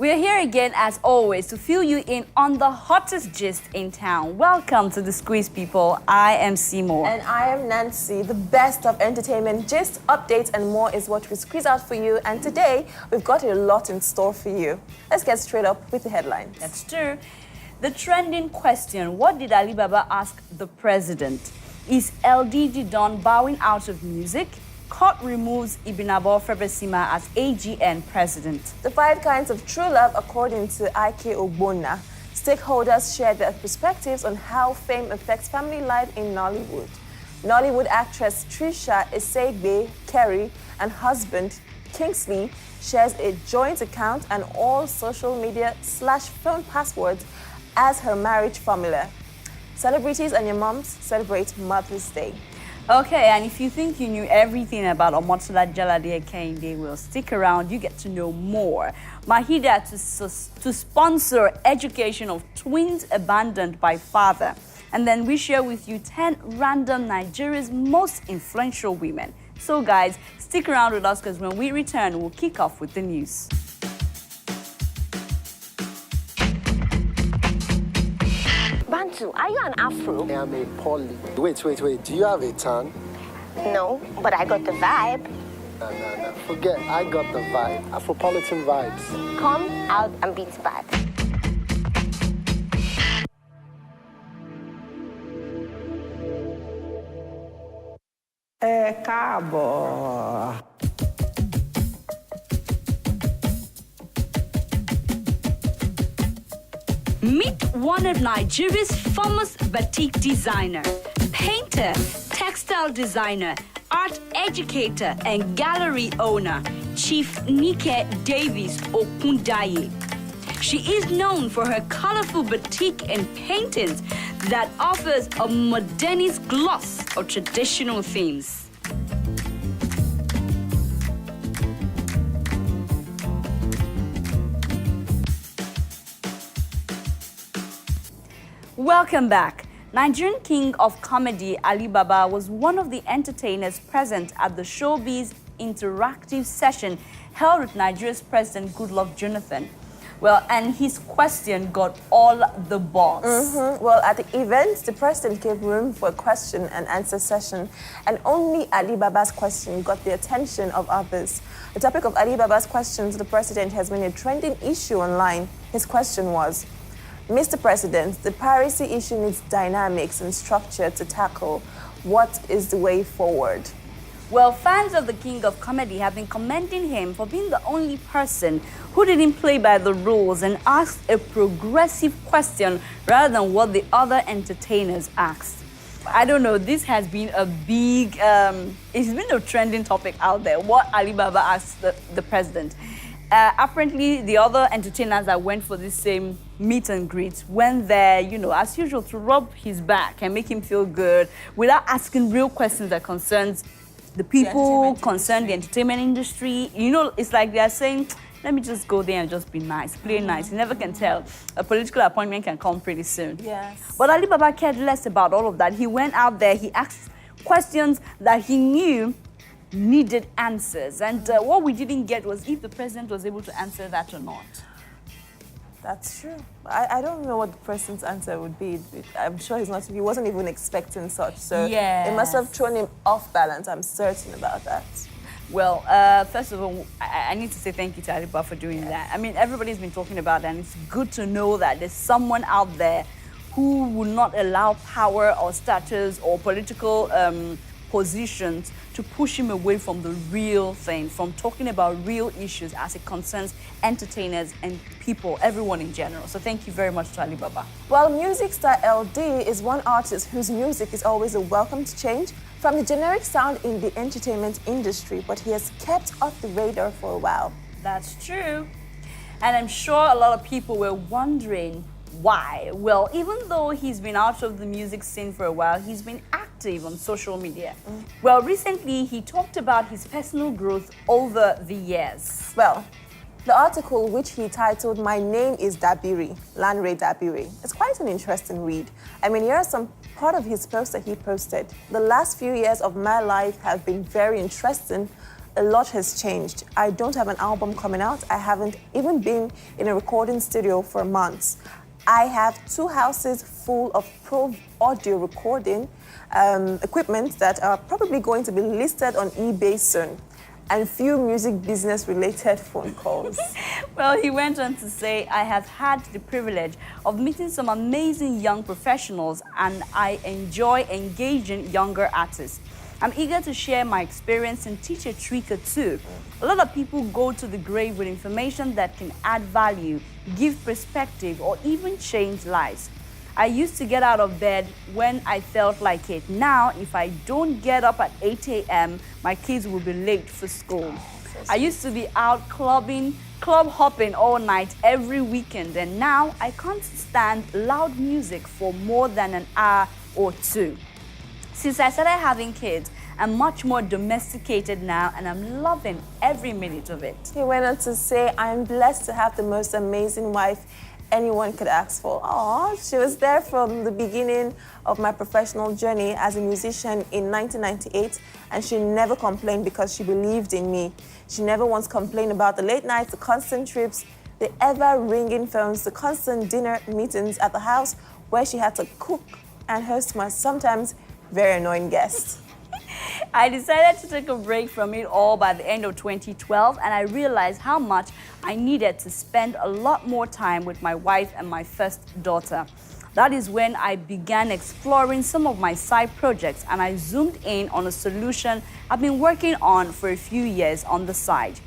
We're here again, as always, to fill you in on the hottest gist in town. Welcome to The Squeeze, people. I am Seymour. And I am Nancy. The best of entertainment, gist, updates, and more is what we squeeze out for you. And today, we've got a lot in store for you. Let's get straight up with the headlines. That's true. The trending question: what did Alibaba ask the president? Is LDG done bowing out of music? Court removes Ibinabo Febresima as AGN president. The 5 kinds of true love according to Ike Ogbonna. Stakeholders share their perspectives on how fame affects family life in Nollywood. Nollywood actress Trisha Esegbe Kerry and husband Kingsley shares a joint account and all social media/phone passwords as her marriage formula. Celebrities and your moms celebrate Mother's Day. Okay, and if you think you knew everything about Omotola Jalade Kehinde, well, stick around, you get to know more. Mahida to sponsor education of twins abandoned by father. And then we share with you 10 random Nigeria's most influential women. So guys, stick around with us because when we return, we'll kick off with the news. Bantu, are you an Afro? I am a poly. Wait. Do you have a tan? No, but I got the vibe. No. Forget, I got the vibe. Afropolitan vibes. Come out and beat bad. Káàbọ̀. Meet one of Nigeria's famous batik designer, painter, textile designer, art educator, and gallery owner, Chief Nike Davis Okundaye. She is known for her colorful batik and paintings that offers a modernist gloss of traditional themes. Welcome back. Nigerian king of comedy Alibaba was one of the entertainers present at the Showbiz interactive session held with Nigeria's President Goodluck Jonathan. Well, and his question got all the buzz. Well, at the event, the president gave room for a question and answer session, and only Alibaba's question got the attention of others. The topic of Alibaba's question to the president has been a trending issue online. His question was, Mr. President, the piracy issue needs dynamics and structure to tackle. What is the way forward? Well, fans of the king of comedy have been commending him for being the only person who didn't play by the rules and asked a progressive question rather than what the other entertainers asked. I don't know, this has been a big, it's been a trending topic out there, what Alibaba asked the president. Apparently, the other entertainers that went for this same meet and greet went there, you know, as usual, to rub his back and make him feel good without asking real questions that concerns the people concerned, the entertainment industry. You know, it's like they're saying, let me just go there and just be nice, play nice. You never can tell. A political appointment can come pretty soon. Yes. But Alibaba cared less about all of that. He went out there, he asked questions that he knew needed answers. And what we didn't get was if the president was able to answer that or not. That's true. I don't know what the president's answer would be. I'm sure he wasn't even expecting such. So Yes. it must have thrown him off balance. I'm certain about that. Well, first of all, I need to say thank you to Alibaba for doing that. I mean, everybody's been talking about that, and it's good to know that there's someone out there who will not allow power or status or political positions to push him away from the real thing, from talking about real issues as it concerns entertainers and people, everyone in general. So thank you very much to Alibaba. Well, music star LD is one artist whose music is always a welcomed change from the generic sound in the entertainment industry, but he has kept off the radar for a while. That's true. And I'm sure a lot of people were wondering why. Well, even though he's been out of the music scene for a while, he's been active on social media. Well, recently he talked about his personal growth over the years. Well, the article, which he titled My Name is Dabiri, Lanre Dabiri, is quite an interesting read. I mean, here are some part of his post that he posted. The last few years of my life have been very interesting. a lot has changed. I don't have an album coming out. I haven't even been in a recording studio for months. I have 2 houses full of pro audio recording equipment that are probably going to be listed on eBay soon, and few music business related phone calls. Well, he went on to say, I have had the privilege of meeting some amazing young professionals, and I enjoy engaging younger artists. I'm eager to share my experience and teach a trick or two. A lot of people go to the grave with information that can add value, give perspective, or even change lives. I used to get out of bed when I felt like it. Now, if I don't get up at 8 a.m., my kids will be late for school. I used to be out club hopping all night every weekend, and now I can't stand loud music for more than an hour or 2. Since I started having kids, I'm much more domesticated now, and I'm loving every minute of it. He went on to say, I'm blessed to have the most amazing wife anyone could ask for. Aww, she was there from the beginning of my professional journey as a musician in 1998, and she never complained because she believed in me. She never once complained about the late nights, the constant trips, the ever ringing phones, the constant dinner meetings at the house where she had to cook and host my sometimes very annoying guests. I decided to take a break from it all by the end of 2012, and I realized how much I needed to spend a lot more time with my wife and my first daughter. That is when I began exploring some of my side projects, and I zoomed in on a solution I've been working on for a few years on the side,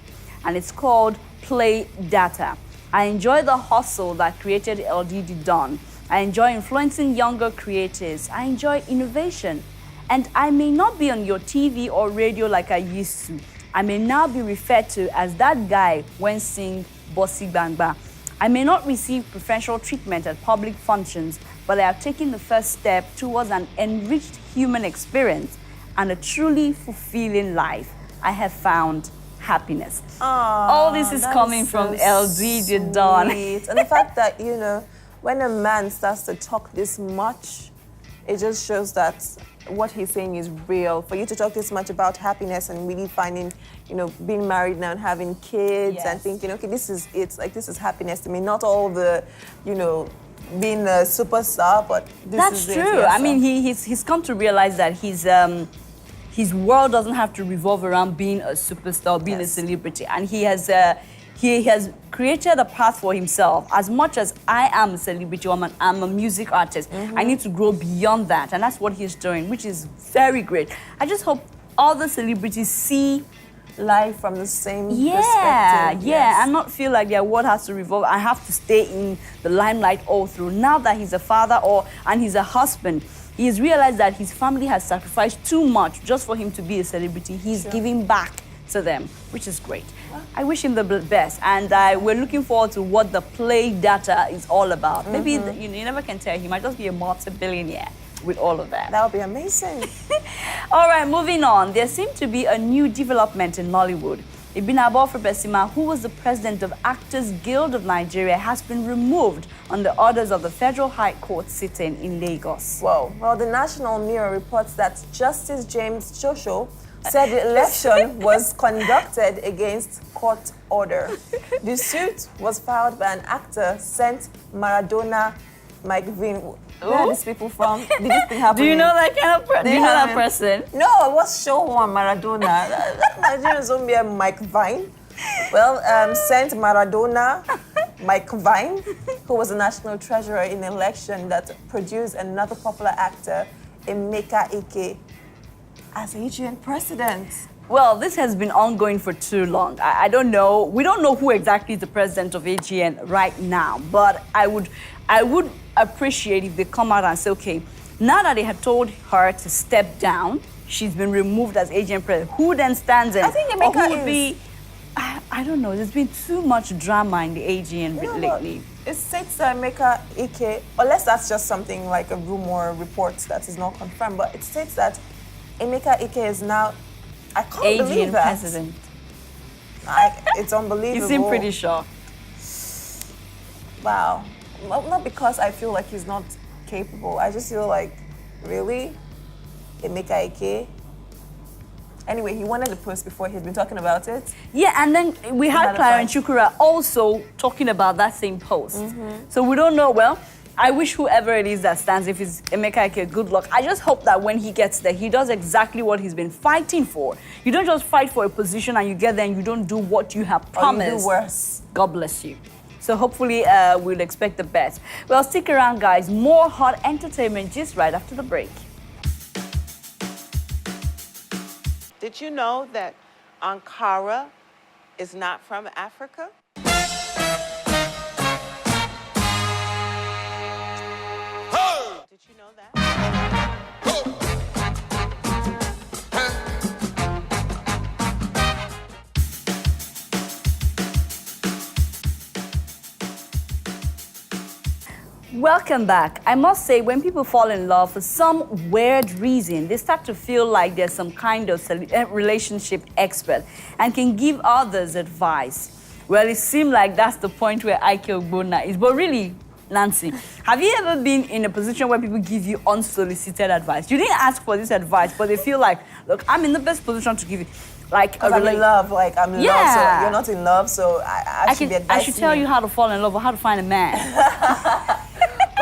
and it's called Play Data. I enjoy the hustle that created LDD Dawn. I enjoy influencing younger creators. I enjoy innovation. And I may not be on your TV or radio like I used to. I may now be referred to as that guy when sing Bossy Bangba. I may not receive preferential treatment at public functions, but I have taken the first step towards an enriched human experience and a truly fulfilling life. I have found happiness. All this is coming from LD Dawn. And the fact that, when a man starts to talk this much, it just shows that what he's saying is real. For you to talk this much about happiness and really finding, being married now and having kids and thinking, okay, this is happiness to me. Not all the, being a superstar, but this is true. I mean, he's come to realize that his world doesn't have to revolve around being a superstar, being a celebrity, and he has created a path for himself. As much as I am a celebrity, I'm a music artist, I need to grow beyond that, and that's what he's doing, which is very great. I just hope other celebrities see life from the same perspective. And not feel like their world has to revolve. I have to stay in the limelight all through. Now that he's a father and he's a husband, he's realized that his family has sacrificed too much just for him to be a celebrity. He's giving back to them, which is great. I wish him the best, and we're looking forward to what the Play Data is all about. Maybe you never can tell. He might just be a multi-billionaire with all of that. That would be amazing. All right, moving on. There seemed to be a new development in Nollywood. Ibinabo Besima, who was the president of Actors Guild of Nigeria, has been removed on the orders of the Federal High Court sitting in Lagos. Whoa. Well, the National Mirror reports that Justice James Chosho said the election was conducted against court order. The suit was filed by an actor, Saint Maradona Mike Vin. Where are these people from? Did this thing happen? Do you know that kind of Do you know that person? No, it was Showan Maradona. That Nigerian zombie Mike Vine. Well, Saint Maradona Mike Vine, who was the national treasurer in the election that produced another popular actor, Emeka Ike, as AGN president. Well, this has been ongoing for too long. I don't know. We don't know who exactly is the president of AGN right now, but I would appreciate if they come out and say, okay, now that they had told her to step down, she's been removed as AGN president. Who then stands in? I think Emeka would be. I don't know. There's been too much drama in the AGN lately. It states that Emeka Ike, unless that's just something like a rumor report that is not confirmed, but it states that Emeka Ike is now, I can't believe AGN that. president. It's unbelievable. You seem pretty shocked. Wow. Not because I feel like he's not capable. I just feel like, really? Emeka Ike? Anyway, he wanted the post before he'd been talking about it. Yeah, and then we had had a Clara and fight. Chukura also talking about that same post. So we don't know. Well, I wish whoever it is that stands, if it's Emeka Ike, good luck. I just hope that when he gets there, he does exactly what he's been fighting for. You don't just fight for a position and you get there and you don't do what you have promised. Or you do worse. God bless you. So hopefully we'll expect the best. Well, stick around, guys. More hot entertainment just right after the break. Did you know that Ankara is not from Africa? Did you know that? Welcome back. I must say, when people fall in love for some weird reason, they start to feel like there's some kind of relationship expert and can give others advice. Well, it seems like that's the point where Ike Ogbonna is. But really, Nancy, have you ever been in a position where people give you unsolicited advice? You didn't ask for this advice, but they feel like, look, I'm in the best position to give you. Like, I'm in love, like I'm in love, so you're not in love, so I should be advising I should tell you how to fall in love or how to find a man.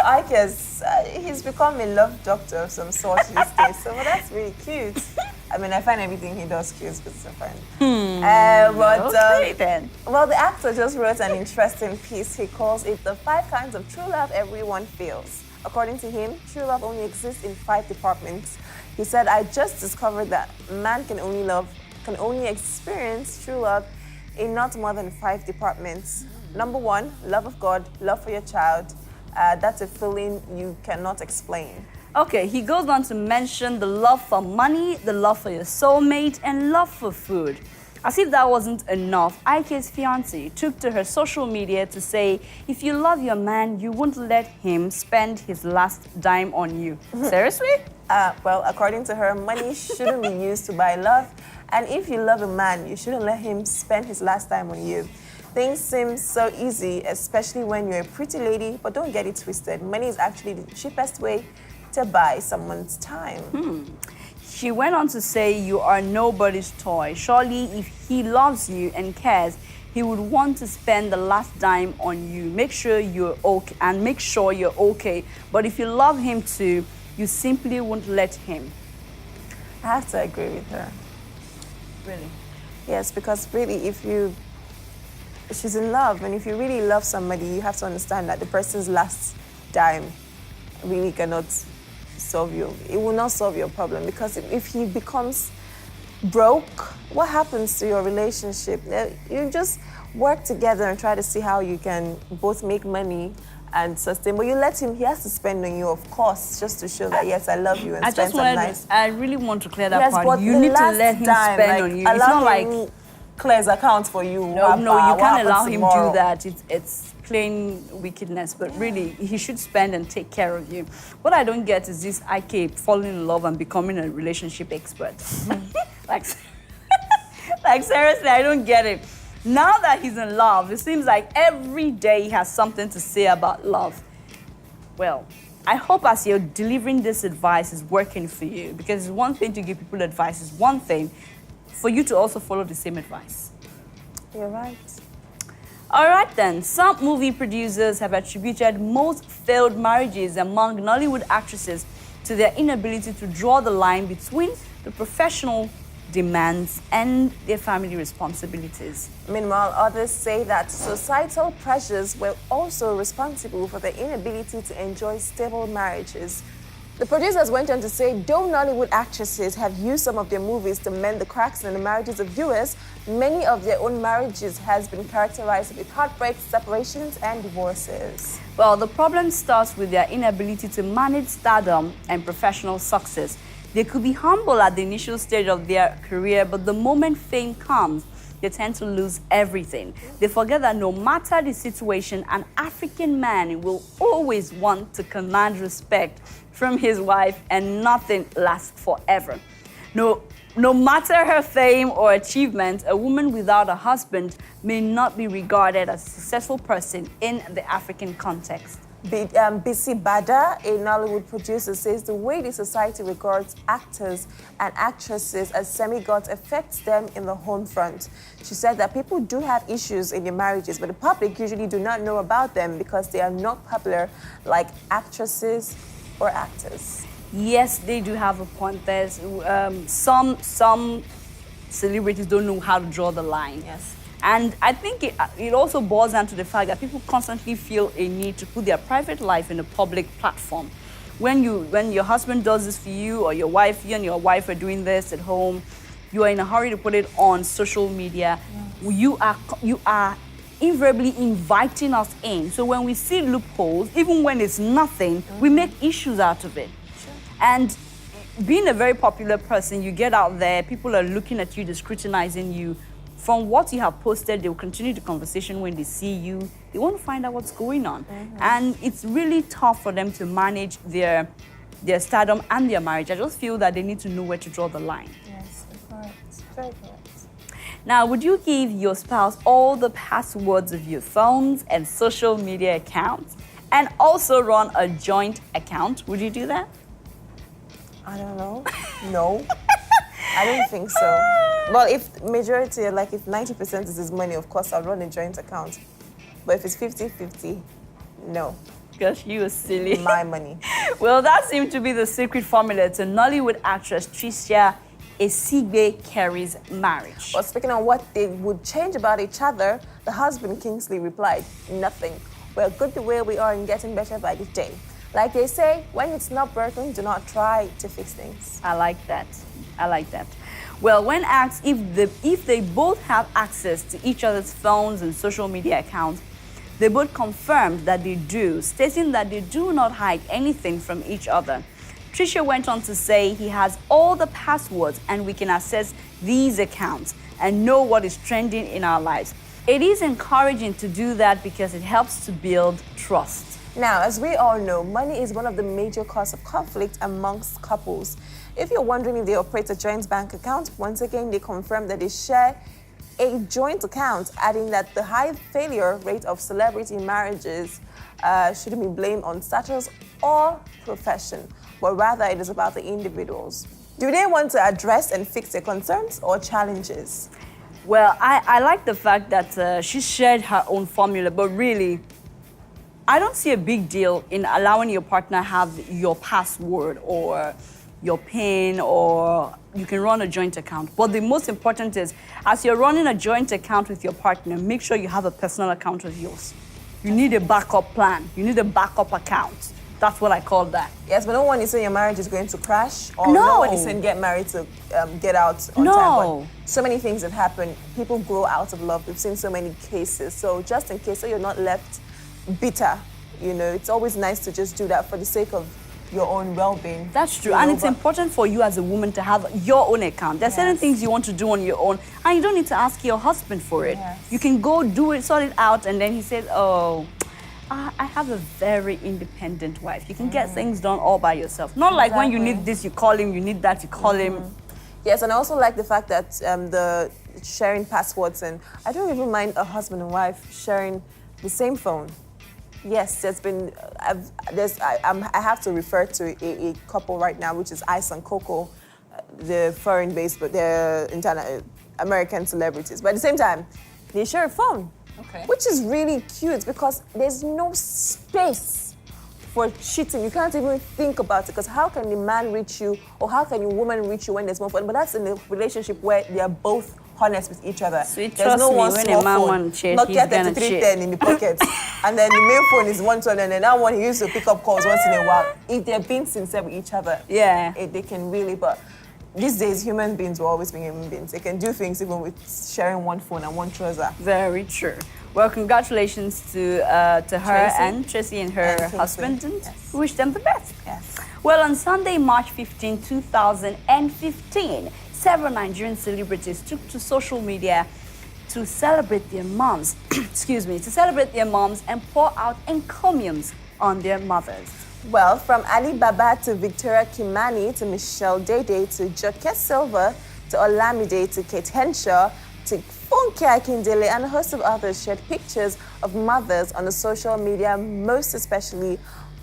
I guess he's become a love doctor of some sort these days, so that's really cute. I mean, I find everything he does cute because he's a friend. Okay, then. Well, the actor just wrote an interesting piece. He calls it the 5 kinds of true love everyone feels. According to him, true love only exists in 5 departments. He said, I just discovered that man can only experience true love in not more than 5 departments. Number 1, love of God, love for your child. That's a feeling you cannot explain. Okay, he goes on to mention the love for money, the love for your soulmate, and love for food. As if that wasn't enough, Ike's fiancée took to her social media to say, if you love your man, you won't let him spend his last dime on you. Seriously? Well, according to her, money shouldn't be used to buy love. And if you love a man, you shouldn't let him spend his last time on you. Things seem so easy, especially when you're a pretty lady, but don't get it twisted. Money is actually the cheapest way to buy someone's time. She went on to say, you are nobody's toy. Surely, if he loves you and cares, he would want to spend the last dime on you. Make sure you're okay, and make sure you're okay. But if you love him too, you simply won't let him. I have to agree with her. Really? Yes, because really, she's in love, and if you really love somebody, you have to understand that the person's last dime really cannot solve you. It will not solve your problem, because if he becomes broke, what happens to your relationship? You just work together and try to see how you can both make money and sustain. But you let him, he has to spend on you, of course, just to show that, yes, I love you, and spend some nice. I really want to clear that Yes, part. but You the need to last let him dime, spend on you. It's allow not him like clears accounts for you. no, you can't allow him tomorrow? do that. It's plain wickedness. But really, he should spend and take care of you. What I don't get is this Ike falling in love and becoming a relationship expert. like seriously, I don't get it. Now that he's in love, it seems like every day he has something to say about love. Well, I hope as you're delivering this advice is working for you, because it's one thing to give people advice, it's one thing for you to also follow the same advice. You're right. All right then, some movie producers have attributed most failed marriages among Nollywood actresses to their inability to draw the line between the professional demands and their family responsibilities. Meanwhile, others say that societal pressures were also responsible for the inability to enjoy stable marriages. The producers went on to say, though Nollywood actresses have used some of their movies to mend the cracks in the marriages of viewers, many of their own marriages has been characterized with heartbreaks, separations, and divorces. Well, the problem starts with their inability to manage stardom and professional success. They could be humble at the initial stage of their career, but the moment fame comes, they tend to lose everything. They forget that no matter the situation, an African man will always want to command respect from his wife, and nothing lasts forever. No matter her fame or achievement, a woman without a husband may not be regarded as a successful person in the African context. Bisi Bada, a Nollywood producer, says the way the society regards actors and actresses as semi-gods affects them in the home front. She said that people do have issues in their marriages, but the public usually do not know about them because they are not popular like actresses or actors. Yes, they do have a point. There's some celebrities don't know how to draw the line. Yes. And I think it also boils down to the fact that people constantly feel a need to put their private life in a public platform. When your husband does this for you, or you and your wife are doing this at home, you are in a hurry to put it on social media. Yes. You are invariably inviting us in. So when we see loopholes, even when it's nothing, we make issues out of it. Sure. And being a very popular person, you get out there, people are looking at you, they're scrutinizing you. From what you have posted, they will continue the conversation when they see you. They want to find out what's going on. Mm-hmm. And it's really tough for them to manage their stardom and their marriage. I just feel that they need to know where to draw the line. Yes, correct. Very correct. Now, would you give your spouse all the passwords of your phones and social media accounts and also run a joint account? Would you do that? I don't know. No. I don't think so. Well, if majority, like if 90% is his money, of course I'll run a joint account. But if it's 50-50, no. Gosh, you are silly. My money. Well, that seemed to be the secret formula to Nollywood actress Tricia Esigbe Carey's marriage. Well, speaking of what they would change about each other, the husband Kingsley replied, nothing. We're good the way we are and getting better by the day. Like they say, when it's not broken, do not try to fix things. I like that. I like that. Well, when asked if they both have access to each other's phones and social media accounts, they both confirmed that they do, stating that they do not hide anything from each other. Tricia went on to say he has all the passwords and we can access these accounts and know what is trending in our lives. It is encouraging to do that because it helps to build trust. Now, as we all know, money is one of the major causes of conflict amongst couples. If you're wondering if they operate a joint bank account, once again, they confirm that they share a joint account, adding that the high failure rate of celebrity marriages shouldn't be blamed on status or profession, but rather it is about the individuals. Do they want to address and fix their concerns or challenges? Well, I like the fact that she shared her own formula, but really, I don't see a big deal in allowing your partner have your password or your PIN, or you can run a joint account. But the most important is, as you're running a joint account with your partner, make sure you have a personal account of yours. You need a backup plan. You need a backup account. That's what I call that. Yes, but no one is saying your marriage is going to crash, or no one is saying get married to get out on time. But so many things have happened. People grow out of love. We've seen so many cases. So just in case, so you're not left bitter, you know, it's always nice to just do that for the sake of your own well-being. That's true, and it's important for you as a woman to have your own account. There are certain things you want to do on your own, and you don't need to ask your husband for it. Yes. You can go do it, sort it out, and then he says, oh, I have a very independent wife. You can get things done all by yourself. Not like when you need this, you call him, you need that, you call him. Yes, and I also like the fact that the sharing passwords, and I don't even mind a husband and wife sharing the same phone. Yes, there's been, I have to refer to a couple right now, which is Ice and Coco, the foreign-based, but they're American celebrities. But at the same time, they share a phone, which is really cute because there's no space for cheating. You can't even think about it, because how can the man reach you, or how can a woman reach you when there's no phone? But that's in a relationship where they are both honest with each other. Sweet, there's no one when small a man phone. wants cheat, Nokia 3310 in the pocket. And then the main phone is 112, and then that one he used to pick up calls once in a while. If they're being sincere with each other, they can really, but these days human beings will always be human beings. They can do things even with sharing one phone and one trouser. Very true. Well, congratulations to her and Tracy and her husband, and we wish them the best. Yes. Well, on Sunday, March 15, 2015, several Nigerian celebrities took to social media to celebrate their moms, to celebrate their moms and pour out encomiums on their mothers. Well, from Alibaba to Victoria Kimani to Michelle Dede to Joke Silva to Olamide to Kate Henshaw, Funke Akindele and a host of others shared pictures of mothers on the social media, most especially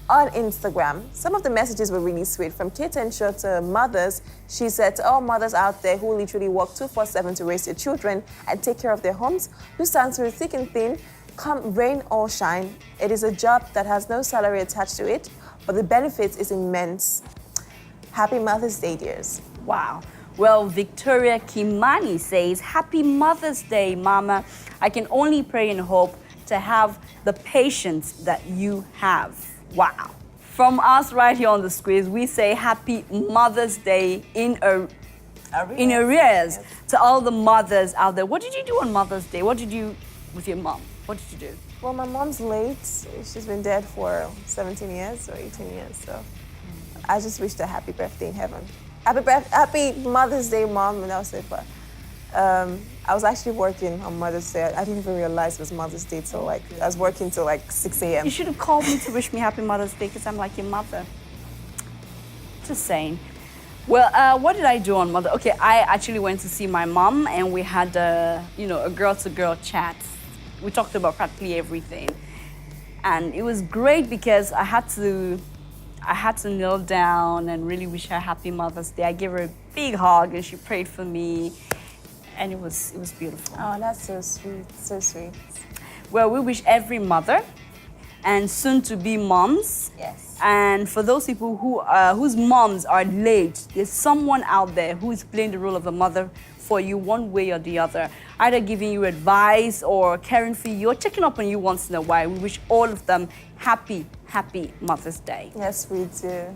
on Instagram. Some of the messages were really sweet. From Kate and Shaw to mothers, she said to all mothers out there who literally work 24/7 to raise their children and take care of their homes, who stand through thick and thin, come rain or shine. It is a job that has no salary attached to it, but the benefit is immense. Happy Mother's Day, dears. Wow. Well, Victoria Kimani says, Happy Mother's Day, Mama. I can only pray and hope to have the patience that you have. Wow. From us right here on the squeeze, we say Happy Mother's Day in arrears to all the mothers out there. What did you do on Mother's Day? What did you do with your mom? What did you do? Well, my mom's late. She's been dead for 17 years or 18 years, so I just wished her happy birthday in heaven. Happy Mother's Day, Mom, and that was it. But I was actually working on Mother's Day. I didn't even realize it was Mother's Day till I was working till 6 a.m. You should have called me to wish me Happy Mother's Day because I'm like your mother. Just saying. Well, what did I do on Mother? Okay, I actually went to see my mom and we had a girl-to-girl chat. We talked about practically everything. And it was great because I had to kneel down and really wish her Happy Mother's Day. I gave her a big hug and she prayed for me. And it was beautiful. Oh, that's so sweet, so sweet. Well, we wish every mother and soon-to-be moms. Yes. And for those people whose moms are late, there's someone out there who is playing the role of a mother for you one way or the other, either giving you advice or caring for you or checking up on you once in a while. We wish all of them happy Mother's Day. Yes, we do.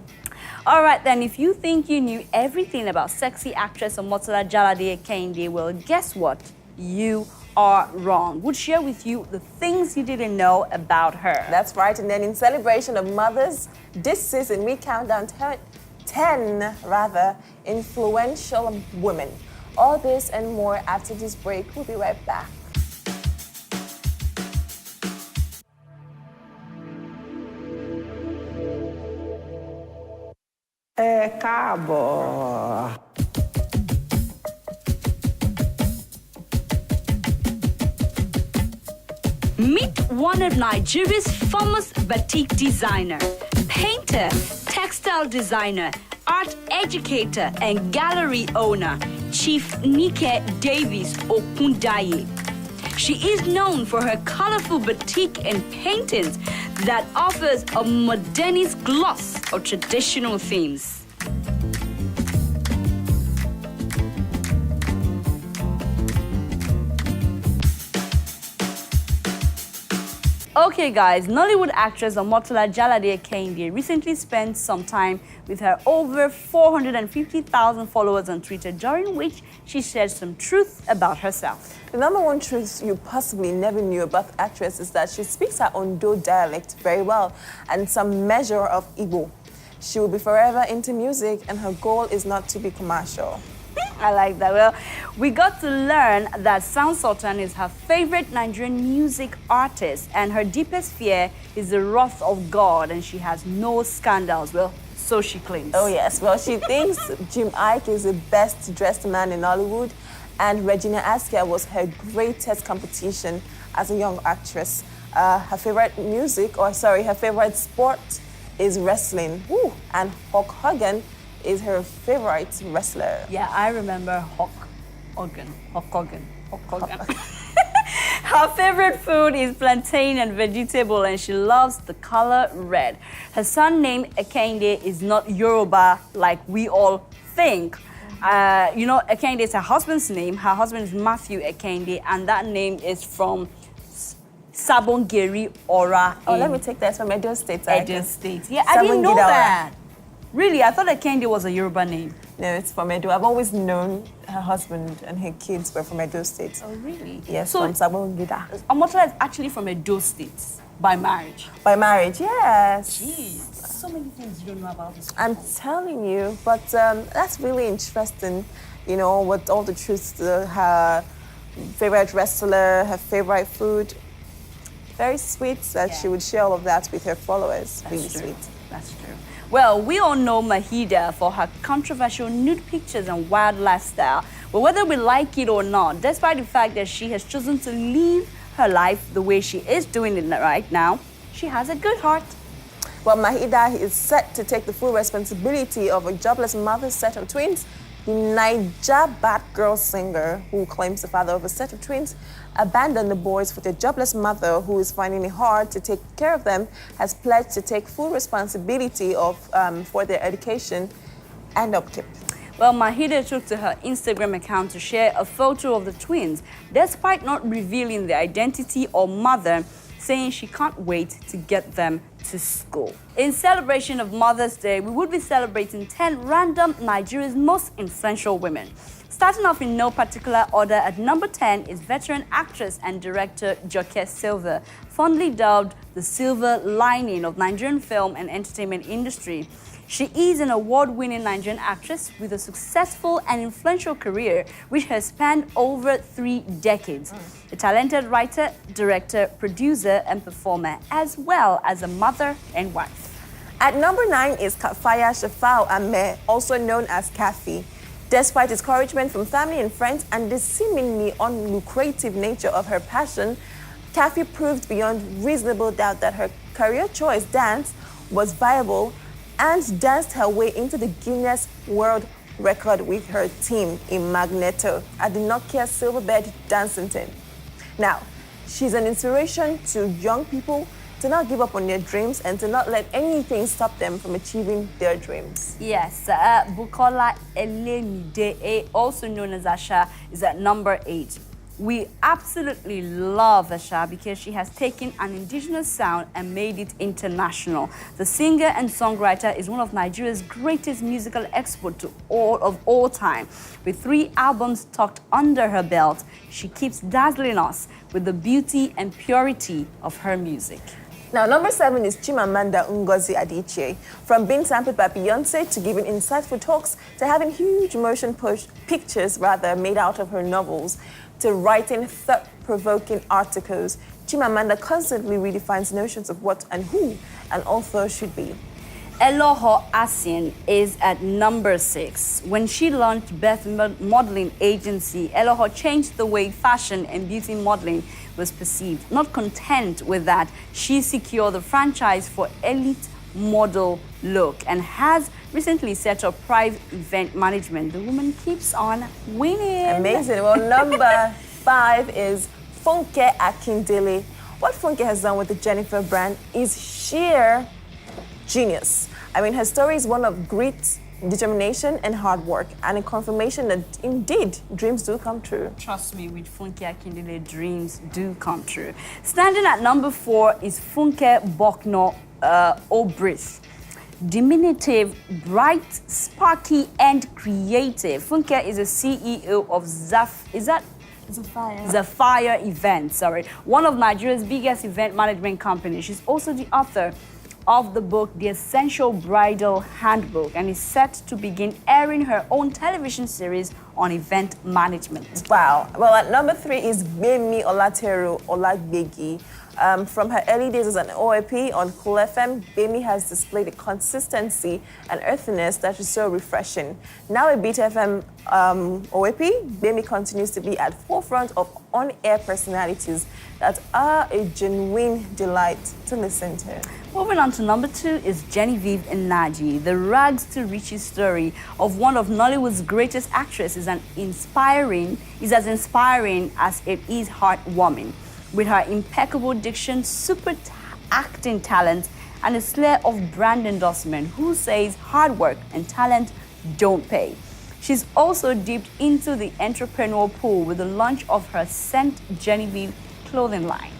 All right, then, if you think you knew everything about sexy actress Omotola Jalade Kehinde, well, guess what? You are wrong. We'll share with you the things you didn't know about her. That's right. And then in celebration of mothers, this season we count down 10 influential women. All this and more after this break. We'll be right back. Káàbọ̀. Meet one of Nigeria's famous batik designer, painter, textile designer, art educator, and gallery owner, Chief Nike Davis Okundaye. She is known for her colorful batik and paintings that offers a modernist gloss of traditional themes. Okay guys, Nollywood actress Omotola Jalade Kehinde recently spent some time with her over 450,000 followers on Twitter, during which she shared some truth about herself. The number one truth you possibly never knew about the actress is that she speaks her Ondo dialect very well and some measure of Igbo. She will be forever into music and her goal is not to be commercial. I like that. Well, we got to learn that Sound Sultan is her favorite Nigerian music artist and her deepest fear is the wrath of God and she has no scandals. Well, so she claims. Oh yes, well she thinks Jim Iyke is the best dressed man in Hollywood and Regina Askia was her greatest competition as a young actress. Her favorite sport is wrestling. Woo! And Hulk Hogan is her favorite wrestler. Yeah, I remember Hulk Hogan. Her favorite food is plantain and vegetable and she loves the color red. Her son named Ekende is not Yoruba like we all think. Ekende is her husband's name. Her husband is Matthew Ekende and that name is from Sabongeri Ora. Oh, let me take that from Edo State. Edo State. Yeah, I didn't know that. Really? I thought Ekende was a Yoruba name. No, it's from Edo. I've always known her husband and her kids were from Edo State. Oh, really? Yes, so, from Sabongida. Omotola is actually from Edo State by marriage. By marriage, yes. Jeez, so many things you don't know about this. I'm telling you, but that's really interesting, with all the truths, her favorite wrestler, her favorite food. Very sweet that she would share all of that with her followers. That's really true. Sweet. That's true. Well, we all know Mahida for her controversial nude pictures and wild lifestyle. But whether we like it or not, despite the fact that she has chosen to live her life the way she is doing it right now, she has a good heart. Well, Mahida is set to take the full responsibility of a jobless mother's set of twins. The Naija bad girl singer, who claims the father of a set of twins, abandoned the boys for their jobless mother, who is finding it hard to take care of them, has pledged to take full responsibility for their education and upkeep. Well, Mahida took to her Instagram account to share a photo of the twins, despite not revealing their identity or mother, saying she can't wait to get them to school. In celebration of Mother's Day, we would be celebrating 10 random Nigeria's most influential women. Starting off in no particular order, at number 10 is veteran actress and director Joke Silva, fondly dubbed the silver lining of Nigerian film and entertainment industry. She is an award-winning Nigerian actress with a successful and influential career which has spanned over 3 decades. A talented writer, director, producer, and performer, as well as a mother and wife. At number 9 is Kafaya Shafau Ame, also known as Kafi. Despite discouragement from family and friends and the seemingly unlucrative nature of her passion, Kafi proved beyond reasonable doubt that her career choice, dance, was viable and danced her way into the Guinness World Record with her team in Magneto at the Nokia Silverbed Dancing Team. Now, she's an inspiration to young people to not give up on their dreams and to not let anything stop them from achieving their dreams. Yes, Bukola Elemide, also known as Asha, is at number 8. We absolutely love Asha because she has taken an indigenous sound and made it international. The singer and songwriter is one of Nigeria's greatest musical exports of all time. With 3 albums tucked under her belt, she keeps dazzling us with the beauty and purity of her music. Now, number 7 is Chimamanda Ngozi Adichie. From being sampled by Beyonce to giving insightful talks to having huge motion pictures made out of her novels to writing thought-provoking articles, Chimamanda constantly redefines notions of what and who an author should be. Eloho Asin is at number 6. When she launched Beth Modeling Agency, Eloho changed the way fashion and beauty modeling was perceived. Not content with that, she secured the franchise for Elite Model Look and has recently set up private event management. The woman keeps on winning. Amazing. Well, number 5 is Funke Akindele. What Funke has done with the Jennifer brand is sheer genius. I mean, her story is one of grit, determination, and hard work, and a confirmation that indeed dreams do come true. Trust me, with Funke Akindele, dreams do come true. Standing at number 4 is Funke Bokno Obris. Diminutive, bright, sparky, and creative. Funke is a CEO of Zafire Events, one of Nigeria's biggest event management companies. She's also the author of the book The Essential Bridal Handbook and is set to begin airing her own television series on event management. Wow. Well, at number 3 is Bemi Olateru Olagbegi. From her early days as an OAP on Cool FM, Bemi has displayed a consistency and earthiness that is so refreshing. Now a Beat FM OAP, Bemi continues to be at forefront of on-air personalities that are a genuine delight to listen to. Moving on to number 2 is Genevieve Nnaji. The rags to riches story of one of Nollywood's greatest actresses is as inspiring as it is heartwarming. With her impeccable diction, super acting talent, and a slayer of brand endorsement, who says hard work and talent don't pay. She's also dipped into the entrepreneurial pool with the launch of her Scent Genevieve clothing line.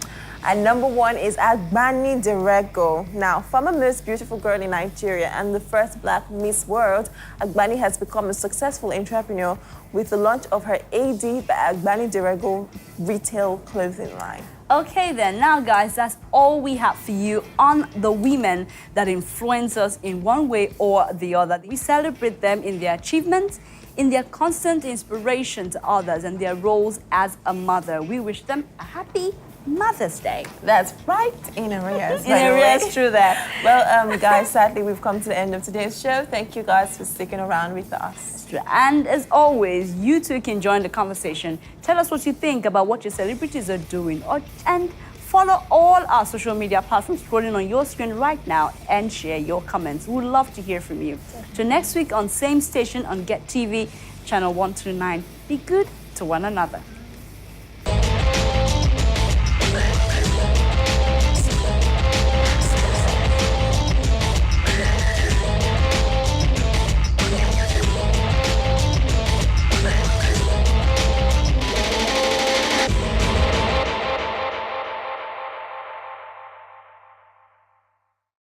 And number 1 is Agbani Derego. Now, former most beautiful girl in Nigeria and the first Black Miss World, Agbani has become a successful entrepreneur with the launch of her AD by Agbani Derego retail clothing line. Okay then, now guys, that's all we have for you on the women that influence us in one way or the other. We celebrate them in their achievements, in their constant inspiration to others, and their roles as a mother. We wish them a happy Mother's Day. That's right, in arrears. In arrears, true that. Well, guys, sadly, we've come to the end of today's show. Thank you guys for sticking around with us. industry. And as always, you too can join the conversation. Tell us what you think about what your celebrities are doing, and follow all our social media platforms scrolling on your screen right now and share your comments. We'd love to hear from you. Till next week on same station on GETTV, channel 129. Be good to one another.